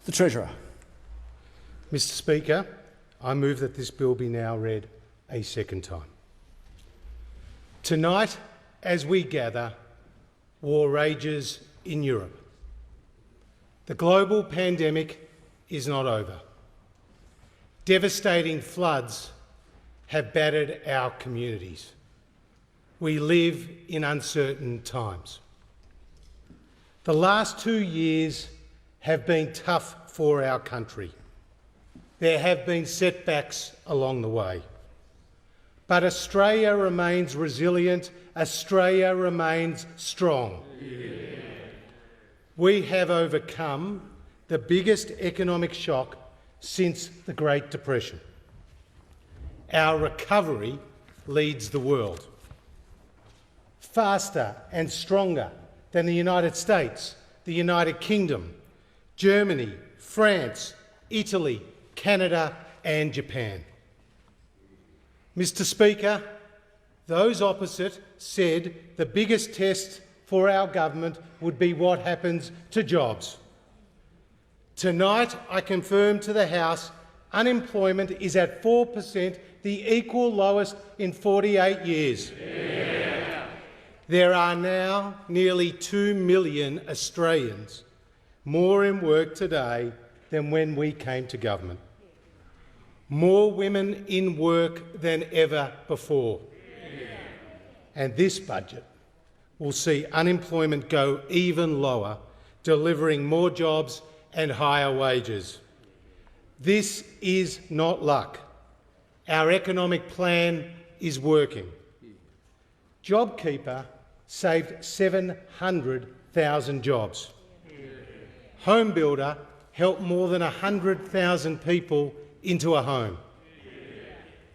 The Treasurer. Mr Speaker, I move that this bill be now read a second time. Tonight, as we gather, war rages in Europe. The global pandemic is not over. Devastating floods have battered our communities. We live in uncertain times. The last 2 years have been tough for our country. There have been setbacks along the way. But Australia remains resilient. Australia remains strong. Yeah. We have overcome the biggest economic shock since the Great Depression. Our recovery leads the world. Faster and stronger than the United States, the United Kingdom, Germany, France, Italy, Canada and Japan. Mr Speaker, those opposite said the biggest test for our government would be what happens to jobs. Tonight, I confirm to the House unemployment is at 4%, the equal lowest in 48 years. Yeah. There are now nearly 2 million Australians more in work today than when we came to government. More women in work than ever before. Yeah. And this budget will see unemployment go even lower, delivering more jobs and higher wages. This is not luck. Our economic plan is working. JobKeeper saved 700,000 jobs. Home Builder helped more than 100,000 people into a home.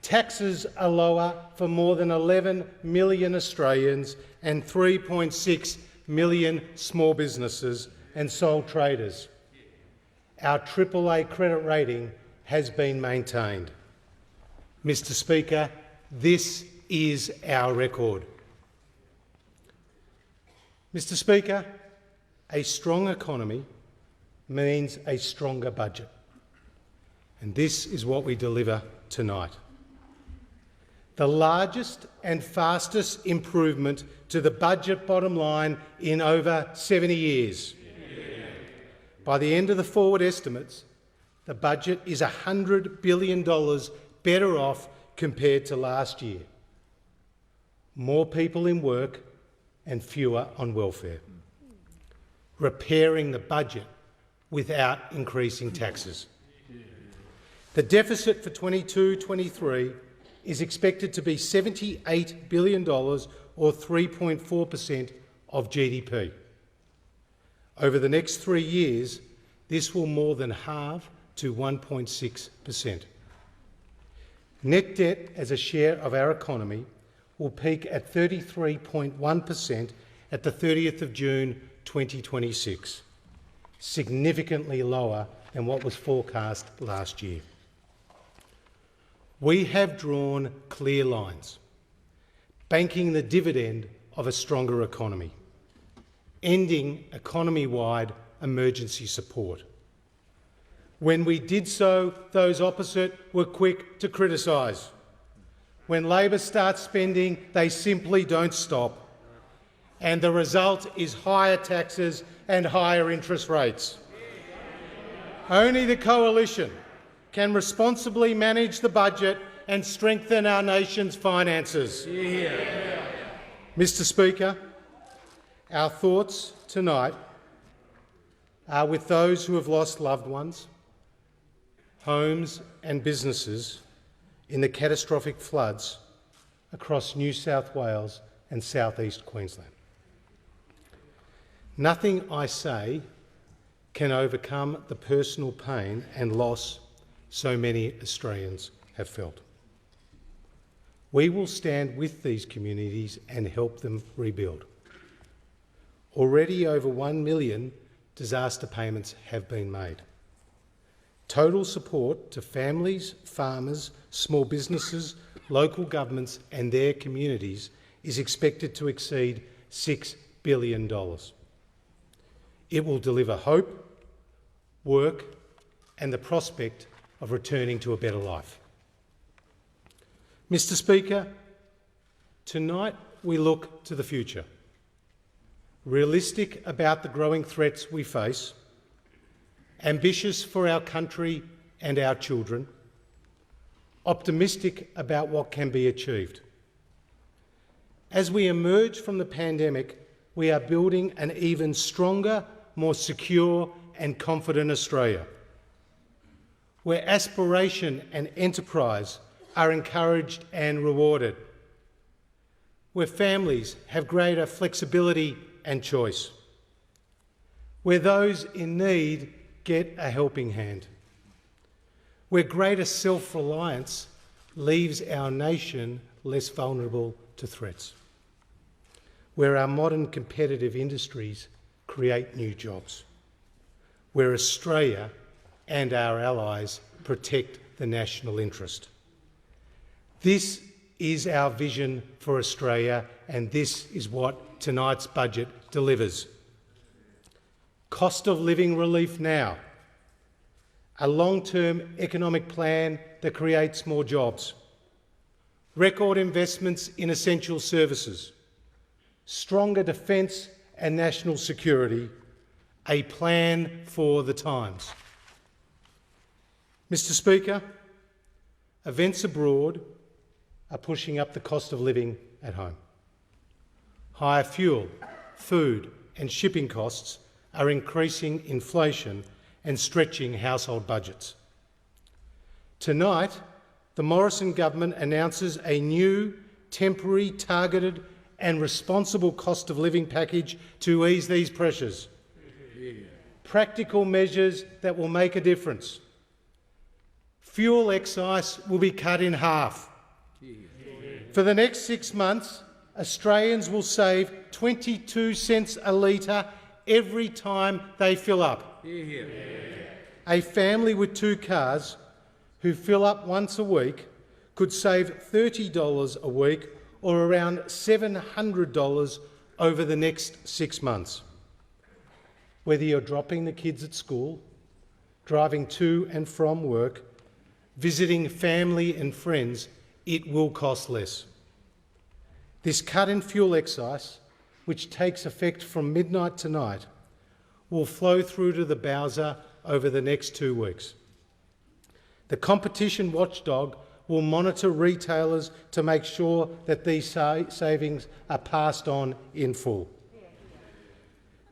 Taxes are lower for more than 11 million Australians and 3.6 million small businesses and sole traders. Our AAA credit rating has been maintained. Mr Speaker, this is our record. Mr Speaker, a strong economy means a stronger budget. And this is what we deliver tonight. The largest and fastest improvement to the budget bottom line in over 70 years. Yeah. By the end of the forward estimates, the budget is $100 billion better off compared to last year. More people in work and fewer on welfare. Repairing the budget without increasing taxes. The deficit for 22-23 is expected to be $78 billion or 3.4% of GDP. Over the next 3 years, this will more than halve to 1.6%. Net debt as a share of our economy will peak at 33.1% at the 30th of June 2026, significantly lower than what was forecast last year. We have drawn clear lines, banking the dividend of a stronger economy, ending economy-wide emergency support. When we did so, those opposite were quick to criticise. When Labor starts spending, they simply don't stop. And the result is higher taxes and higher interest rates. Only the Coalition can responsibly manage the budget and strengthen our nation's finances. Yeah. Mr Speaker, our thoughts tonight are with those who have lost loved ones, homes and businesses in the catastrophic floods across New South Wales and South East Queensland. Nothing I say can overcome the personal pain and loss so many Australians have felt. We will stand with these communities and help them rebuild. Already over 1 million disaster payments have been made. Total support to families, farmers, small businesses, local governments and their communities is expected to exceed $6 billion. It will deliver hope, work and the prospect of returning to a better life. Mr. Speaker, tonight we look to the future, realistic about the growing threats we face, ambitious for our country and our children, optimistic about what can be achieved. As we emerge from the pandemic, we are building an even stronger, more secure and confident Australia, where aspiration and enterprise are encouraged and rewarded, where families have greater flexibility and choice, where those in need get a helping hand, where greater self-reliance leaves our nation less vulnerable to threats, where our modern competitive industries create new jobs, where Australia and our allies protect the national interest. This is our vision for Australia, and this is what tonight's budget delivers. Cost of living relief now, a long-term economic plan that creates more jobs, record investments in essential services, stronger defence and national security, a plan for the times. Mr. Speaker, events abroad are pushing up the cost of living at home. Higher fuel, food and shipping costs are increasing inflation and stretching household budgets. Tonight, the Morrison government announces a new, temporary, targeted and responsible cost of living package to ease these pressures. Practical measures that will make a difference. Fuel excise will be cut in half. For the next 6 months, Australians will save 22 cents a litre every time they fill up. A family with 2 cars who fill up once a week could save $30 a week, or around $700 over the next 6 months. Whether you're dropping the kids at school, driving to and from work, visiting family and friends, it will cost less. This cut in fuel excise, which takes effect from midnight tonight, will flow through to the Bowser over the next 2 weeks. The competition watchdog will monitor retailers to make sure that these savings are passed on in full.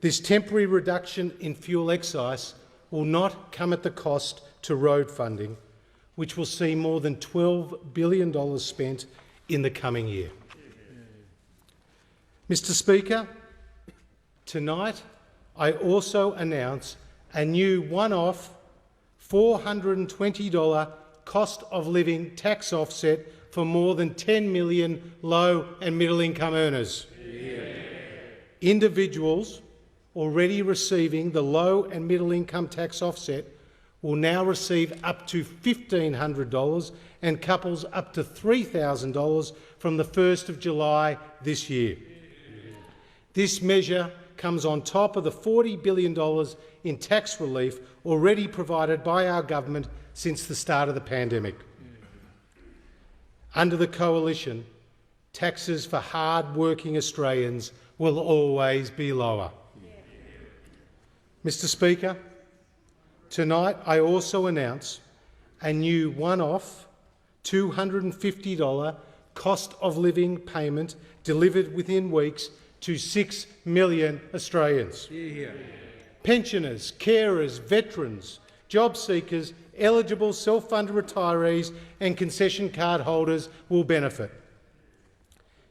This temporary reduction in fuel excise will not come at the cost to road funding, which will see more than $12 billion spent in the coming year. Mr. Speaker, tonight I also announce a new one-off $420 cost of living tax offset for more than 10 million low and middle income earners. Individuals already receiving the low and middle income tax offset will now receive up to $1,500 and couples up to $3,000 from the 1st of July this year. This measure comes on top of the $40 billion in tax relief already provided by our government since the start of the pandemic. Under the Coalition, taxes for hard-working Australians will always be lower. Mr. Speaker, tonight I also announce a new one-off $250 cost of living payment delivered within weeks to 6 million Australians. Pensioners, carers, veterans, job seekers, eligible self-funded retirees and concession card holders will benefit.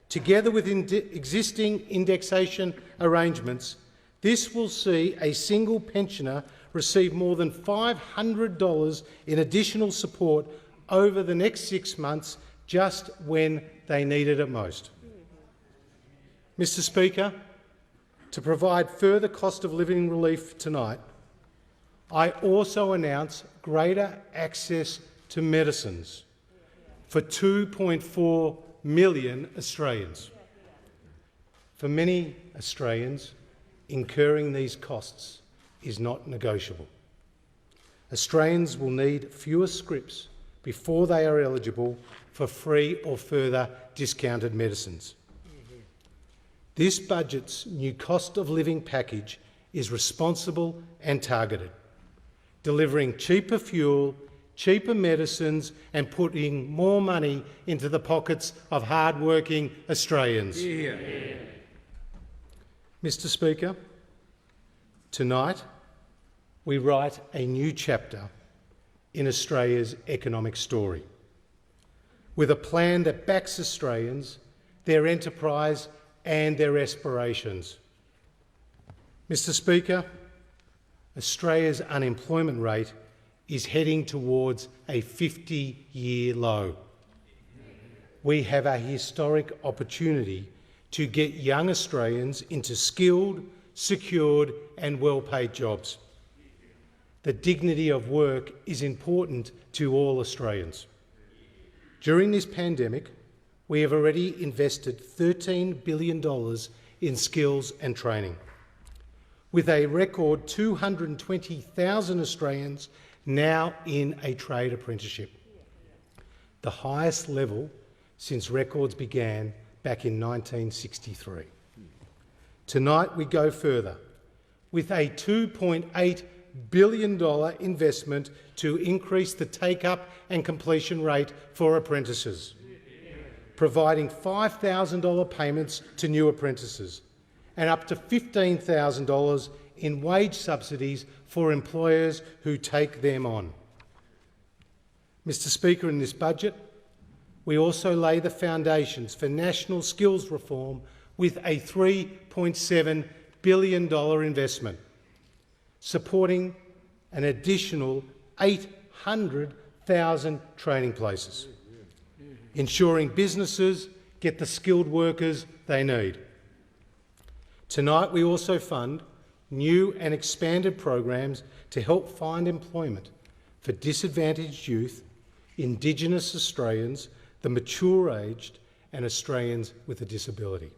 Together with existing indexation arrangements, this will see a single pensioner receive more than $500 in additional support over the next 6 months, just when they need it at most. Mr. Speaker, to provide further cost of living relief tonight, I also announce greater access to medicines for 2.4 million Australians. For many Australians, incurring these costs is not negotiable. Australians will need fewer scripts before they are eligible for free or further discounted medicines. This budget's new cost of living package is responsible and targeted, delivering cheaper fuel, cheaper medicines and putting more money into the pockets of hard-working Australians. Yeah. Mr. Speaker, tonight we write a new chapter in Australia's economic story, with a plan that backs Australians, their enterprise and their aspirations. Mr. Speaker, Australia's unemployment rate is heading towards a 50-year low. We have a historic opportunity to get young Australians into skilled, secured and well-paid jobs. The dignity of work is important to all Australians. During this pandemic, we have already invested $13 billion in skills and training, with a record 220,000 Australians now in a trade apprenticeship, the highest level since records began back in 1963. Tonight we go further with a $2.8 billion investment to increase the take-up and completion rate for apprentices, providing $5,000 payments to new apprentices and up to $15,000 in wage subsidies for employers who take them on. Mr. Speaker, in this budget, we also lay the foundations for national skills reform with a $3.7 billion investment, supporting an additional 800,000 training places, ensuring businesses get the skilled workers they need. Tonight we also fund new and expanded programs to help find employment for disadvantaged youth, Indigenous Australians, the mature-aged and Australians with a disability.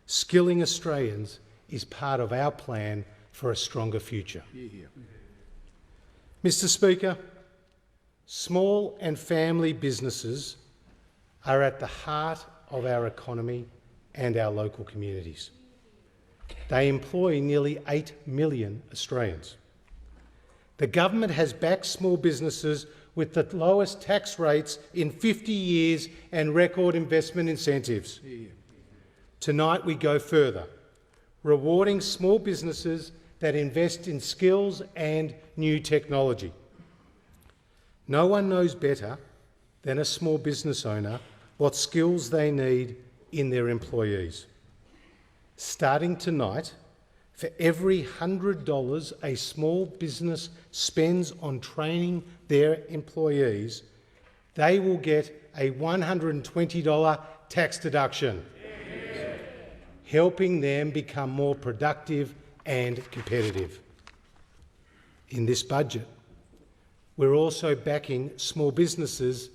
Skilling Australians is part of our plan for a stronger future. Mr. Speaker, small and family businesses are at the heart of our economy and our local communities. They employ nearly 8 million Australians. The government has backed small businesses with the lowest tax rates in 50 years and record investment incentives. Tonight we go further, rewarding small businesses that invest in skills and new technology. No one knows better than a small business owner what skills they need in their employees. Starting tonight, for every $100 a small business spends on training their employees, they will get a $120 tax deduction, helping them become more productive and competitive. In this budget, we're also backing small businesses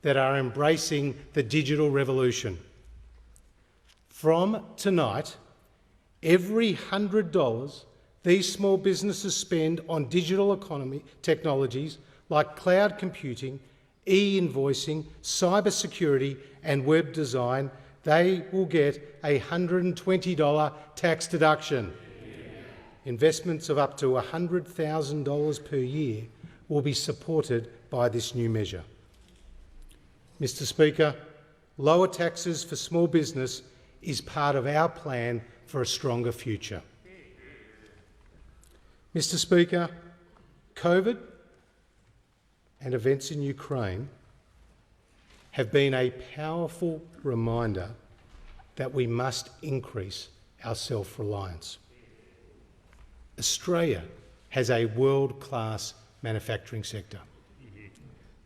that are embracing the digital revolution. From tonight, every $100 these small businesses spend on digital economy technologies like cloud computing, e-invoicing, cybersecurity and web design, they will get a $120 tax deduction. Investments of up to $100,000 per year will be supported by this new measure. Mr. Speaker, lower taxes for small business is part of our plan for a stronger future. Mr. Speaker, COVID and events in Ukraine have been a powerful reminder that we must increase our self-reliance. Australia has a world-class manufacturing sector.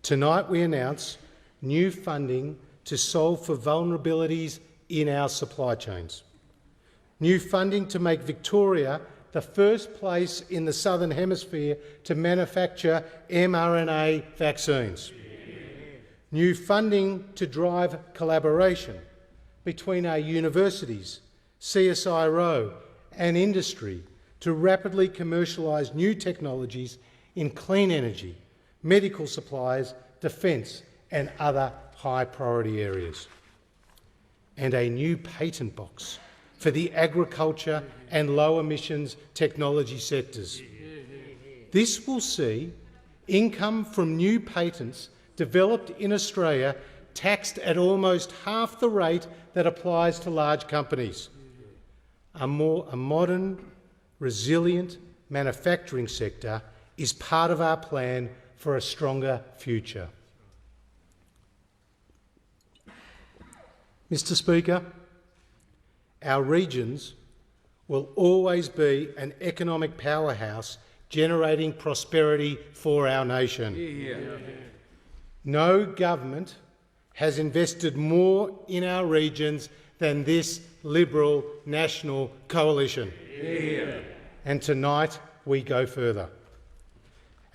Tonight we announce new funding to solve for vulnerabilities in our supply chains. New funding to make Victoria the first place in the Southern Hemisphere to manufacture mRNA vaccines. New funding to drive collaboration between our universities, CSIRO and industry to rapidly commercialise new technologies in clean energy, medical supplies, defence and other high priority areas. And a new patent box for the agriculture and low emissions technology sectors. This will see income from new patents developed in Australia taxed at almost half the rate that applies to large companies. A modern, resilient manufacturing sector is part of our plan for a stronger future. Mr. Speaker, our regions will always be an economic powerhouse generating prosperity for our nation. No government has invested more in our regions than this Liberal National Coalition. And tonight we go further,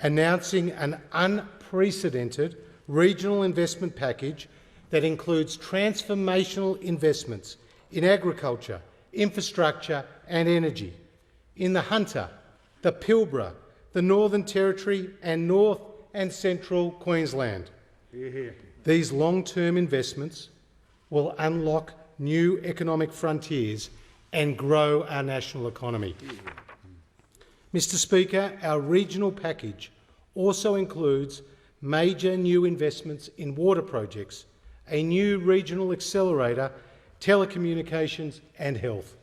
announcing an unprecedented regional investment package that includes transformational investments in agriculture, infrastructure and energy, in the Hunter, the Pilbara, the Northern Territory and North and Central Queensland. These long-term investments will unlock new economic frontiers and grow our national economy. Mr. Speaker, our regional package also includes major new investments in water projects, a new regional accelerator, telecommunications and health,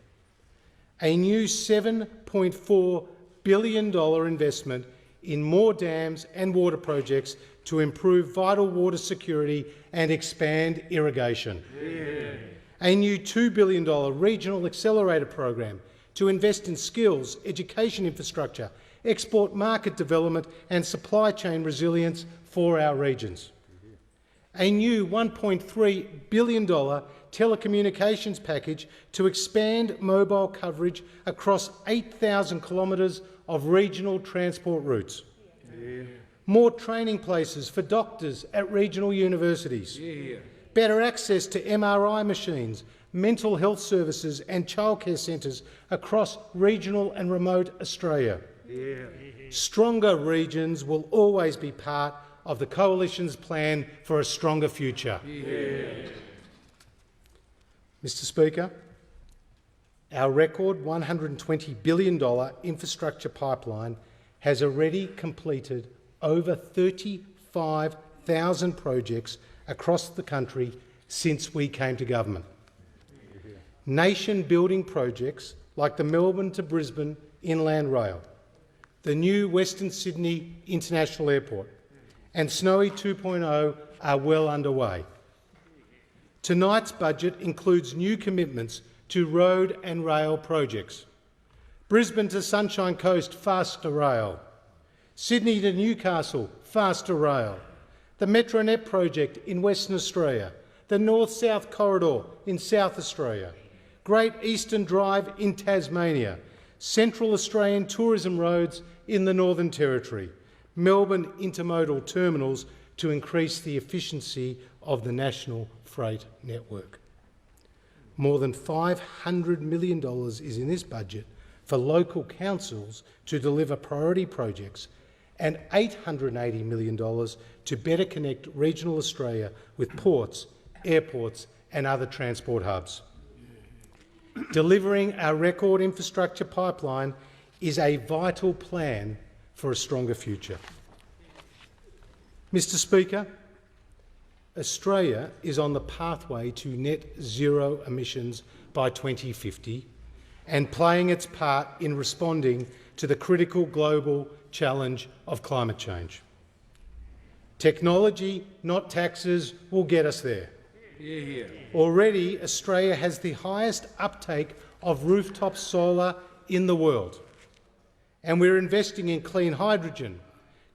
a new $7.4 billion investment in more dams and water projects to improve vital water security and expand irrigation, a new $2 billion regional accelerator program to invest in skills, education infrastructure, export market development and supply chain resilience for our regions, a new $1.3 billion telecommunications package to expand mobile coverage across 8,000 kilometres of regional transport routes, more training places for doctors at regional universities, better access to MRI machines, mental health services and childcare centres across regional and remote Australia. Stronger regions will always be part of the Coalition's plan for a stronger future. Mr. Speaker, our record $120 billion infrastructure pipeline has already completed over 35,000 projects across the country since we came to government. Nation-building projects like the Melbourne to Brisbane Inland Rail, the new Western Sydney International Airport and Snowy 2.0 are well underway. Tonight's budget includes new commitments to road and rail projects. Brisbane to Sunshine Coast faster rail, Sydney to Newcastle faster rail, the Metronet project in Western Australia, the North-South Corridor in South Australia, Great Eastern Drive in Tasmania, Central Australian tourism roads in the Northern Territory, Melbourne intermodal terminals to increase the efficiency of the national freight network. More than $500 million is in this budget for local councils to deliver priority projects and $880 million to better connect regional Australia with ports, airports and other transport hubs. Delivering our record infrastructure pipeline is a vital plan for a stronger future. Mr. Speaker, Australia is on the pathway to net zero emissions by 2050 and playing its part in responding to the critical global challenge of climate change. Technology, not taxes, will get us there. Already, Australia has the highest uptake of rooftop solar in the world, and we're investing in clean hydrogen,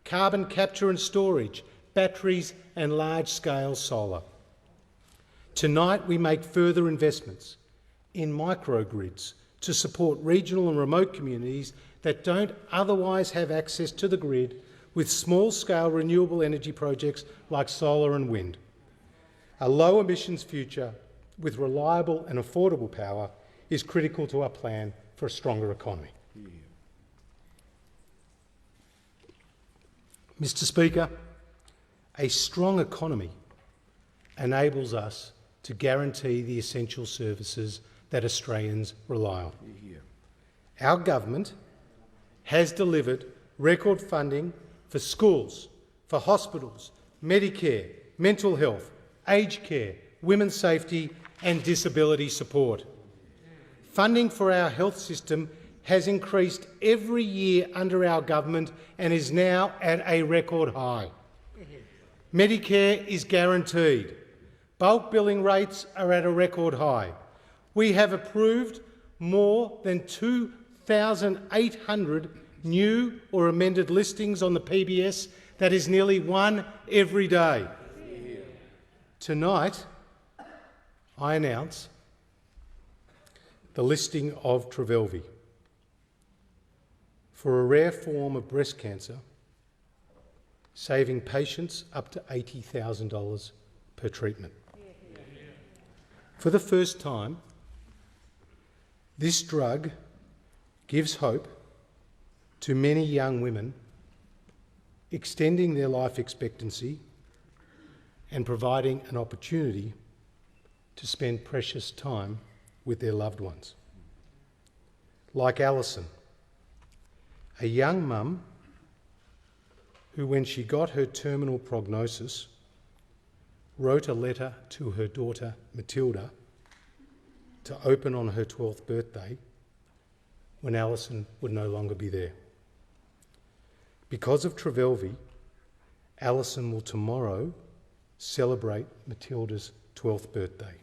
carbon capture and storage, batteries and large-scale solar. Tonight we make further investments in microgrids to support regional and remote communities that don't otherwise have access to the grid, with small-scale renewable energy projects like solar and wind. A low-emissions future with reliable and affordable power is critical to our plan for a stronger economy. Mr. Speaker, a strong economy enables us to guarantee the essential services that Australians rely on. Our government has delivered record funding for schools, for hospitals, Medicare, mental health, aged care, women's safety and disability support. Funding for our health system has increased every year under our government and is now at a record high. Medicare is guaranteed. Bulk billing rates are at a record high. We have approved more than 2,800 new or amended listings on the PBS. That is nearly one every day. Tonight, I announce the listing of Trovelvy for a rare form of breast cancer, saving patients up to $80,000 per treatment. For the first time, this drug gives hope to many young women, extending their life expectancy and providing an opportunity to spend precious time with their loved ones. Like Alison, a young mum who, when she got her terminal prognosis, wrote a letter to her daughter Matilda to open on her 12th birthday when Alison would no longer be there. Because of Trovelvy, Alison will tomorrow celebrate Matilda's 12th birthday.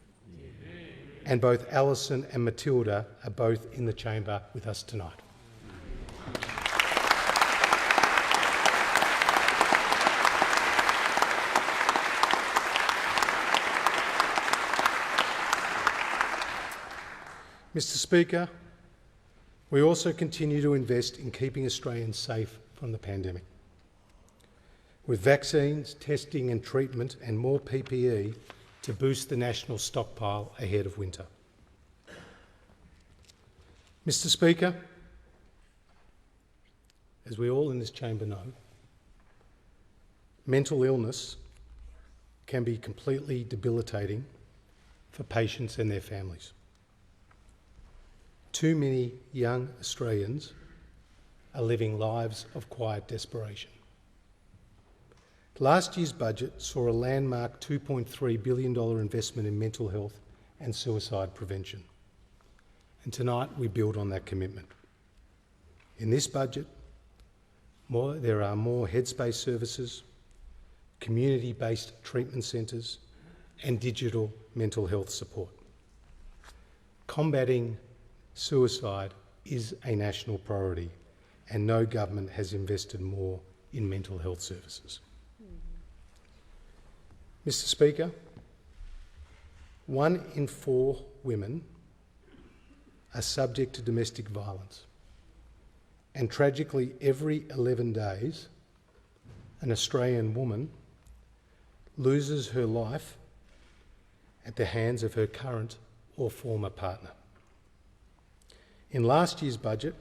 And both Alison and Matilda are both in the chamber with us tonight. Mr. Speaker, we also continue to invest in keeping Australians safe from the pandemic. With vaccines, testing and treatment and more PPE to boost the national stockpile ahead of winter. Mr. Speaker, as we all in this chamber know, mental illness can be completely debilitating for patients and their families. Too many young Australians are living lives of quiet desperation. Last year's budget saw a landmark $2.3 billion investment in mental health and suicide prevention. And tonight we build on that commitment. In this budget, there are more headspace services, community-based treatment centres and digital mental health support. Combating suicide is a national priority and no government has invested more in mental health services. Mr. Speaker, 1 in 4 women are subject to domestic violence, and tragically every 11 days an Australian woman loses her life at the hands of her current or former partner. In last year's budget,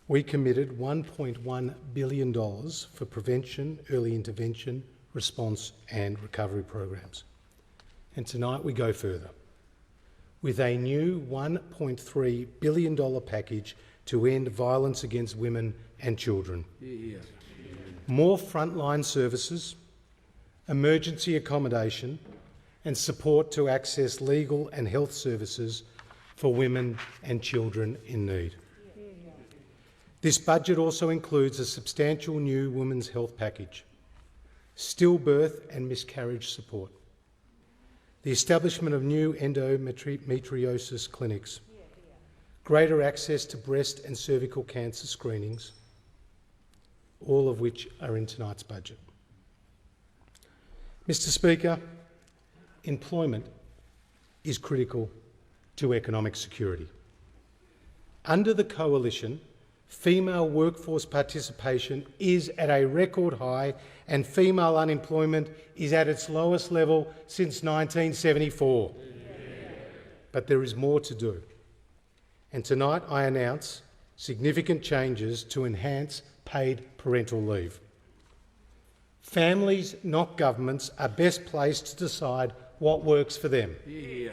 we committed $1.1 billion for prevention, early intervention, response and recovery programs. And tonight we go further with a new $1.3 billion package to end violence against women and children. More frontline services, emergency accommodation and support to access legal and health services for women and children in need. This budget also includes a substantial new women's health package, stillbirth and miscarriage support, the establishment of new endometriosis clinics, greater access to breast and cervical cancer screenings, all of which are in tonight's budget. Mr. Speaker, employment is critical to economic security. Under the Coalition, female workforce participation is at a record high and female unemployment is at its lowest level since 1974. But there is more to do. And tonight I announce significant changes to enhance paid parental leave. Families, not governments, are best placed to decide what works for them. Yeah.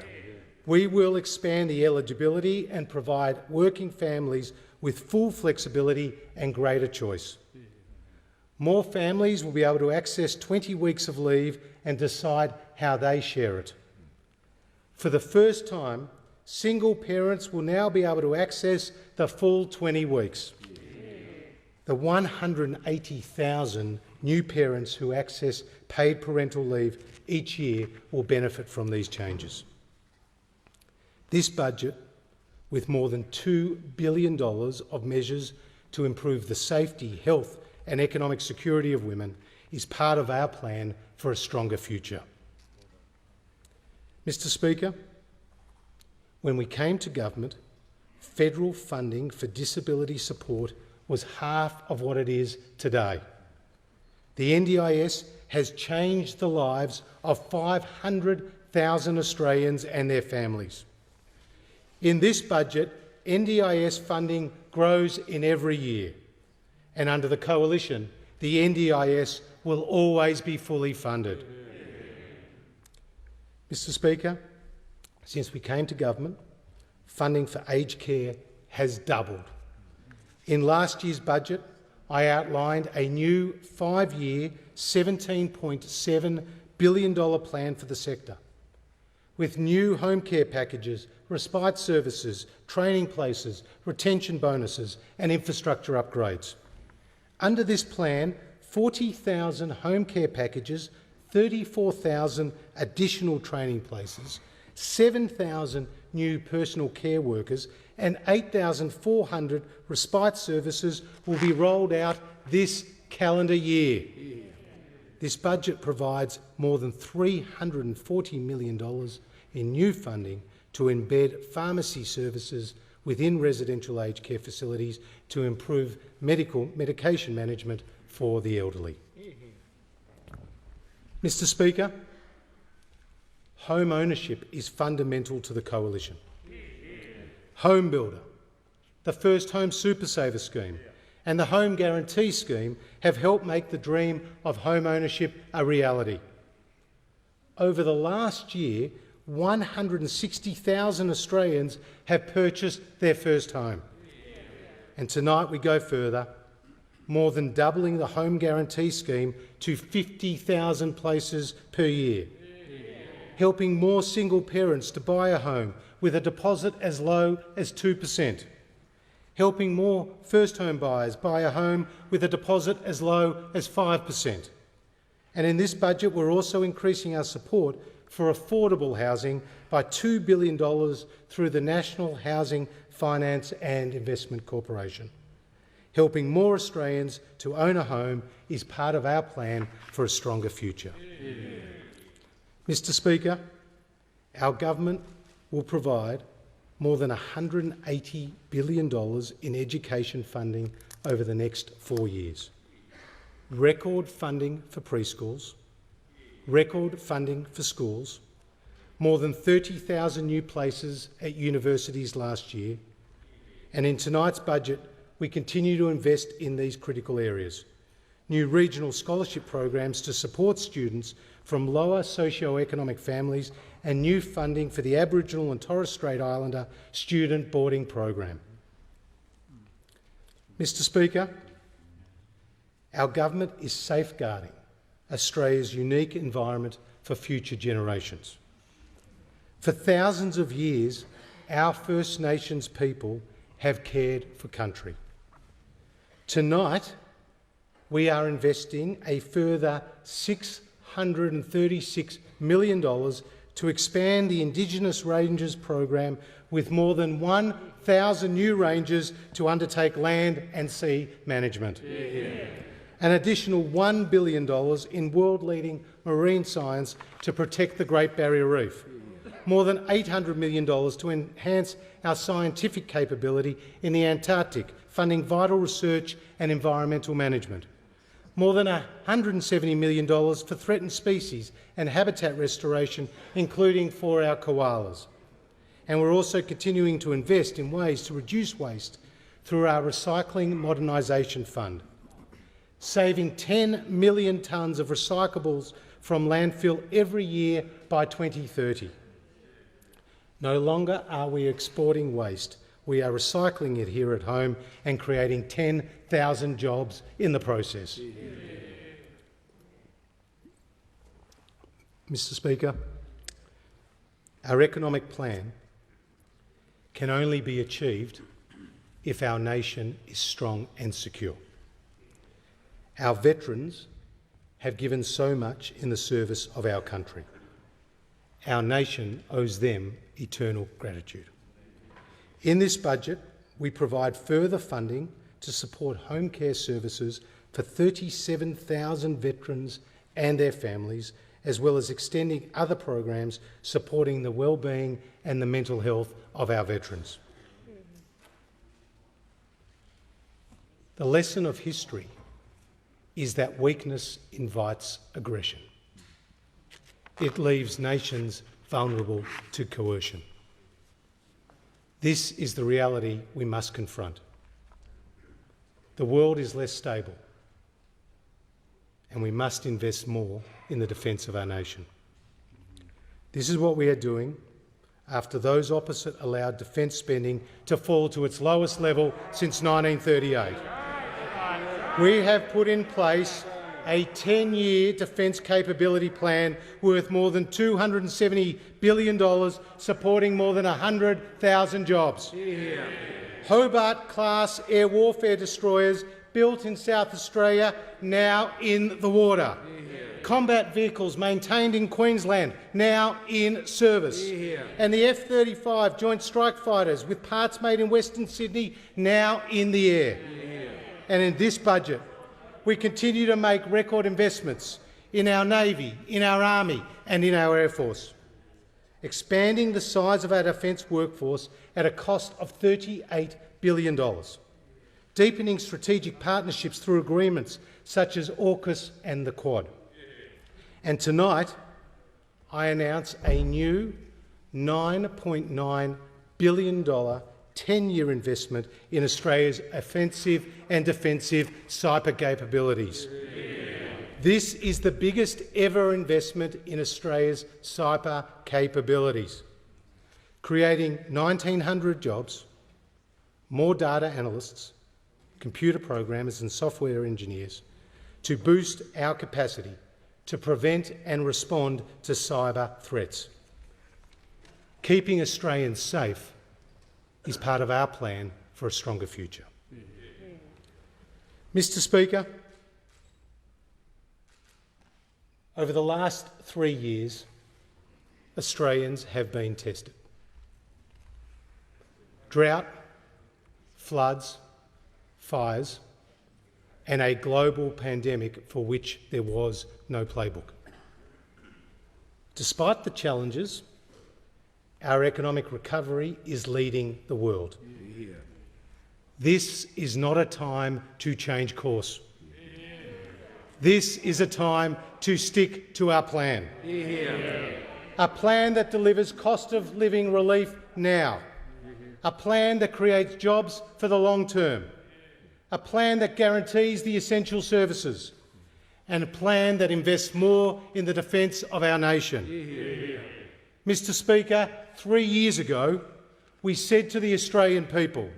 We will expand the eligibility and provide working families with full flexibility and greater choice. More families will be able to access 20 weeks of leave and decide how they share it. For the first time, single parents will now be able to access the full 20 weeks. The 180,000 new parents who access paid parental leave each year will benefit from these changes. This budget, with more than $2 billion of measures to improve the safety, health and economic security of women, is part of our plan for a stronger future. Mr. Speaker, when we came to government, federal funding for disability support was half of what it is today. The NDIS has changed the lives of 500,000 Australians and their families. In this budget, NDIS funding grows in every year, and under the Coalition, the NDIS will always be fully funded. Mr. Speaker, since we came to government, funding for aged care has doubled. In last year's budget, I outlined a new 5-year, $17.7 billion plan for the sector, with new home care packages, respite services, training places, retention bonuses and infrastructure upgrades. Under this plan, 40,000 home care packages, 34,000 additional training places, 7,000 new personal care workers and 8,400 respite services will be rolled out this calendar year. This budget provides more than $340 million in new funding to embed pharmacy services within residential aged care facilities to improve medication management for the elderly. Mr. Speaker, home ownership is fundamental to the Coalition. Home Builder, the First Home Super Saver scheme and the Home Guarantee scheme have helped make the dream of home ownership a reality. Over the last year, 160,000 Australians have purchased their first home. And tonight we go further, more than doubling the Home Guarantee scheme to 50,000 places per year, helping more single parents to buy a home with a deposit as low as 2%, helping more first home buyers buy a home with a deposit as low as 5%. And in this budget, we're also increasing our support for affordable housing by $2 billion through the National Housing Finance and Investment Corporation. Helping more Australians to own a home is part of our plan for a stronger future. Mr. Speaker, our government will provide more than $180 billion in education funding over the next 4 years. Record funding for preschools, record funding for schools, more than 30,000 new places at universities last year, and in tonight's budget we continue to invest in these critical areas. New regional scholarship programs to support students from lower socio-economic families and new funding for the Aboriginal and Torres Strait Islander student boarding program. Mr. Speaker, our government is safeguarding Australia's unique environment for future generations. For thousands of years, our First Nations people have cared for country. Tonight, we are investing a further $636 million to expand the Indigenous Rangers program with more than 1,000 new rangers to undertake land and sea management. An additional $1 billion in world-leading marine science to protect the Great Barrier Reef. More than $800 million to enhance our scientific capability in the Antarctic, funding vital research and environmental management. More than $170 million for threatened species and habitat restoration, including for our koalas. And we're also continuing to invest in ways to reduce waste through our Recycling Modernisation Fund. saving 10 million tonnes of recyclables from landfill every year by 2030. No longer are we exporting waste, we are recycling it here at home and creating 10,000 jobs in the process. Mr. Speaker, our economic plan can only be achieved if our nation is strong and secure. Our veterans have given so much in the service of our country. Our nation owes them eternal gratitude. In this budget, we provide further funding to support home care services for 37,000 veterans and their families, as well as extending other programs supporting the well-being and the mental health of our veterans. The lesson of history is that weakness invites aggression. It leaves nations vulnerable to coercion. This is the reality we must confront. The world is less stable, and we must invest more in the defence of our nation. This is what we are doing after those opposite allowed defence spending to fall to its lowest level since 1938. We have put in place a 10-year defence capability plan worth more than $270 billion, supporting more than 100,000 jobs. Yeah. Hobart-class air warfare destroyers built in South Australia, now in the water. Yeah. Combat vehicles maintained in Queensland, now in service. Yeah. And the F-35 Joint Strike Fighters with parts made in Western Sydney, now in the air. Yeah. And in this budget, we continue to make record investments in our Navy, in our Army and in our Air Force, expanding the size of our defence workforce at a cost of $38 billion, deepening strategic partnerships through agreements such as AUKUS and the Quad. And tonight, I announce a new $9.9 billion 10-year investment in Australia's offensive and defensive cyber capabilities. Yeah. This is the biggest ever investment in Australia's cyber capabilities, creating 1,900 jobs, more data analysts, computer programmers and software engineers to boost our capacity to prevent and respond to cyber threats. Keeping Australians safe is part of our plan for a stronger future. Mr. Speaker, over the last 3 years, Australians have been tested. Drought, floods, fires, and a global pandemic for which there was no playbook. Despite the challenges, our economic recovery is leading the world. Yeah. This is not a time to change course. Yeah. This is a time to stick to our plan. Yeah. A plan that delivers cost of living relief now. A plan that creates jobs for the long term. A plan that guarantees the essential services. And a plan that invests more in the defence of our nation. Yeah. Mr. Speaker, 3 years ago, we said to the Australian people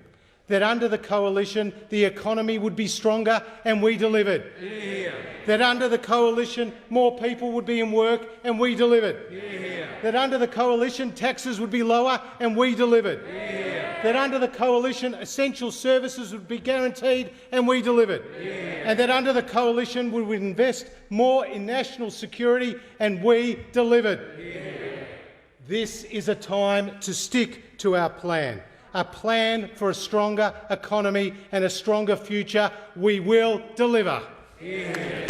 that under the coalition the economy would be stronger, and we delivered. Yeah. That under the coalition more people would be in work, and we delivered. Yeah. That under the coalition taxes would be lower, and we delivered. Yeah. That under the coalition essential services would be guaranteed, and we delivered. Yeah. And that under the coalition we would invest more in national security, and we delivered. Yeah. This is a time to stick to our plan, a plan for a stronger economy and a stronger future. We will deliver. Yeah.